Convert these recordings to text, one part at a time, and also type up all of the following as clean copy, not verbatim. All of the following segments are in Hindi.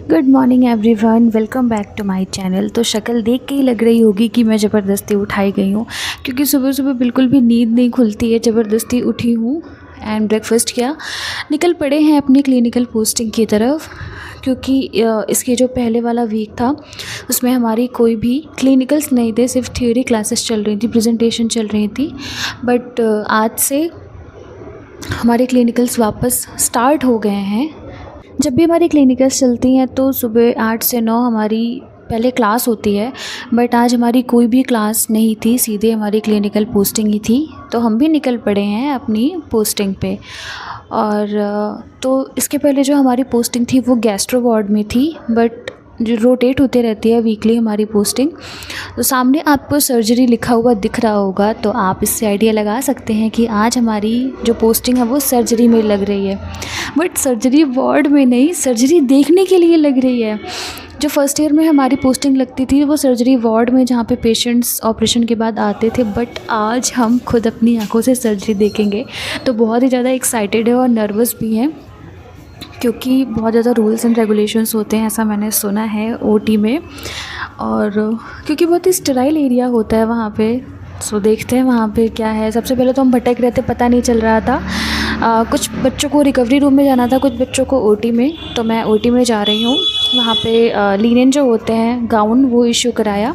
Good morning everyone, welcome back to my channel. तो शक्ल देख के ही लग रही होगी कि मैं ज़बरदस्ती उठाई गई हूँ, क्योंकि सुबह सुबह बिल्कुल भी नींद नहीं खुलती है। ज़बरदस्ती उठी हूँ एंड ब्रेकफास्ट किया, निकल पड़े हैं अपनी क्लिनिकल पोस्टिंग की तरफ। क्योंकि इसके जो पहले वाला वीक था उसमें हमारी कोई भी क्लिनिकल्स नहीं थे, सिर्फ थ्योरी क्लासेस चल रही थी, प्रेजेंटेशन चल रही थी। बट आज से हमारे क्लिनिकल्स वापस स्टार्ट हो गए हैं। जब भी हमारी क्लिनिकल्स चलती हैं तो सुबह 8 से 9 हमारी पहले क्लास होती है, बट आज हमारी कोई भी क्लास नहीं थी, सीधे हमारी क्लिनिकल पोस्टिंग ही थी। तो हम भी निकल पड़े हैं अपनी पोस्टिंग पे। और तो इसके पहले जो हमारी पोस्टिंग थी वो गैस्ट्रो वार्ड में थी, बट जो रोटेट होते रहती है वीकली हमारी पोस्टिंग। तो सामने आपको सर्जरी लिखा हुआ दिख रहा होगा, तो आप इससे आइडिया लगा सकते हैं कि आज हमारी जो पोस्टिंग है वो सर्जरी में लग रही है। बट सर्जरी वार्ड में नहीं, सर्जरी देखने के लिए लग रही है। जो फर्स्ट ईयर में हमारी पोस्टिंग लगती थी वो सर्जरी वार्ड में, जहाँ पे पेशेंट्स ऑपरेशन के बाद आते थे। बट आज हम खुद अपनी आंखों से सर्जरी देखेंगे, तो बहुत ही ज़्यादा एक्साइटेड है और नर्वस भी हैं, क्योंकि बहुत ज़्यादा रूल्स एंड रेगुलेशंस होते हैं, ऐसा मैंने सुना है ओटी में। और क्योंकि बहुत ही स्टेराइल एरिया होता है वहाँ पे। सो देखते हैं वहाँ पे क्या है। सबसे पहले तो हम भटक रहे थे, पता नहीं चल रहा था। कुछ बच्चों को रिकवरी रूम में जाना था, कुछ बच्चों को ओटी में। तो मैं ओटी में जा रही हूँ। वहाँ पे लिनेन जो होते हैं, गाउन, वो इशू कराया।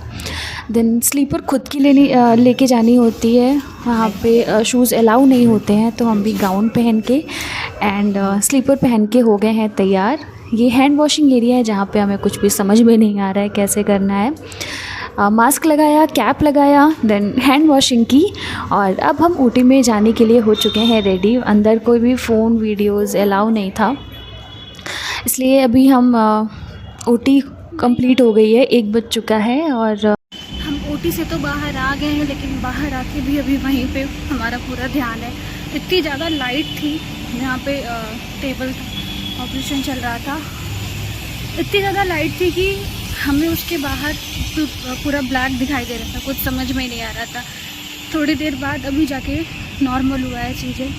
देन स्लीपर खुद की लेके जानी होती है। वहाँ पे शूज़ अलाउ नहीं होते हैं, तो हम भी गाउन पहन के एंड स्लीपर पहन के हो गए हैं तैयार। ये हैंड वॉशिंग एरिया है, जहाँ पे हमें कुछ भी समझ में नहीं आ रहा है कैसे करना है। मास्क लगाया, कैप लगाया, देन हैंड वॉशिंग की, और अब हम ओटी में जाने के लिए हो चुके हैं रेडी। अंदर कोई भी फ़ोन वीडियोज़ अलाउ नहीं था, इसलिए अभी हम ओटी कंप्लीट हो गई है, 1 बज चुका है। और हम ओटी से तो बाहर आ गए हैं, लेकिन बाहर आके भी अभी वहीं पे हमारा पूरा ध्यान है। इतनी ज़्यादा लाइट थी यहाँ पे, टेबल ऑपरेशन चल रहा था, इतनी ज़्यादा लाइट थी कि हमें उसके बाहर पूरा ब्लैक दिखाई दे रहा था, कुछ समझ में नहीं आ रहा था। थोड़ी देर बाद अभी जाके नॉर्मल हुआ है चीज़ें।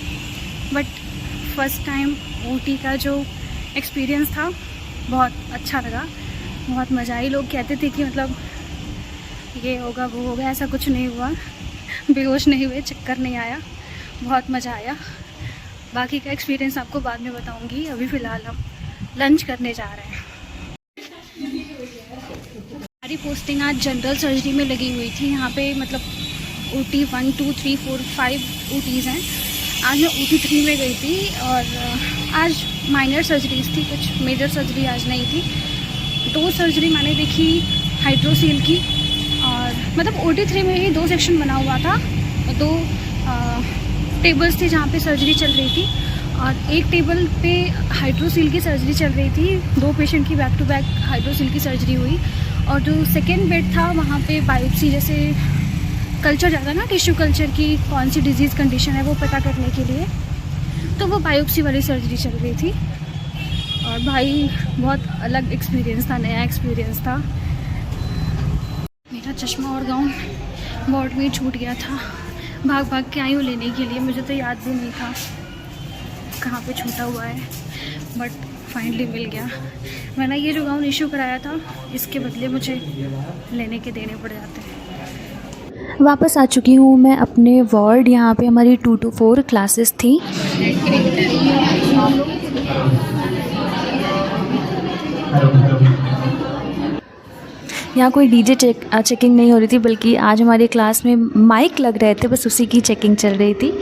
बट फर्स्ट टाइम ओटी का जो एक्सपीरियंस था बहुत अच्छा लगा, बहुत मज़ा आई। लोग कहते थे कि मतलब ये होगा वो होगा, ऐसा कुछ नहीं हुआ। बेहोश नहीं हुए, चक्कर नहीं आया, बहुत मज़ा आया। बाकी का एक्सपीरियंस आपको बाद में बताऊंगी। अभी फ़िलहाल हम लंच करने जा रहे हैं। हमारी पोस्टिंग आज जनरल सर्जरी में लगी हुई थी। यहाँ पे मतलब ओटी 1 2 3 4 5 ओटीज़ हैं। आज मैं ओटी 3 में गई थी, और आज माइनर सर्जरीज थी, कुछ मेजर सर्जरी आज नहीं थी। 2 सर्जरी मैंने देखी हाइड्रोसील की, और मतलब ओटी 3 में ही 2 सेक्शन बना हुआ था, 2 टेबल्स थे जहाँ पे सर्जरी चल रही थी, और एक टेबल पे हाइड्रोसील की सर्जरी चल रही थी। 2 पेशेंट की बैक टू बैक हाइड्रोसील की सर्जरी हुई। और जो सेकेंड बेड था वहाँ पे बायोप्सी, जैसे कल्चर जाता है ना, टिश्यू कल्चर की कौन सी डिजीज़ कंडीशन है वो पता करने के लिए, तो वो बायोप्सी वाली सर्जरी चल रही थी। और भाई बहुत अलग एक्सपीरियंस था, नया एक्सपीरियंस था। मेरा चश्मा और गाउन वार्ड में छूट गया था, भाग भाग के आई हूँ लेने के लिए। मुझे तो याद भी नहीं था कहाँ पे छूटा हुआ है, बट फाइनली मिल गया। मैंने ये जो गाउन इशू कराया था, इसके बदले मुझे लेने के देने पड़ जाते हैं। वापस आ चुकी हूँ मैं अपने वार्ड। यहाँ पे हमारी 2 to 4 क्लासेस थी। यहाँ कोई डीजे चेकिंग नहीं हो रही थी, बल्कि आज हमारी क्लास में माइक लग रहे थे, बस उसी की चेकिंग चल रही थी।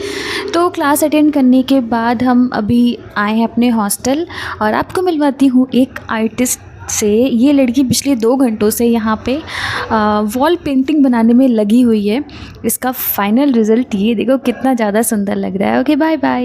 तो क्लास अटेंड करने के बाद हम अभी आए हैं अपने हॉस्टल, और आपको मिलवाती हूँ एक आर्टिस्ट से। ये लड़की पिछले 2 घंटों से यहाँ पे वॉल पेंटिंग बनाने में लगी हुई है। इसका फाइनल रिज़ल्ट ये देखो, कितना ज़्यादा सुंदर लग रहा है। Okay, bye bye.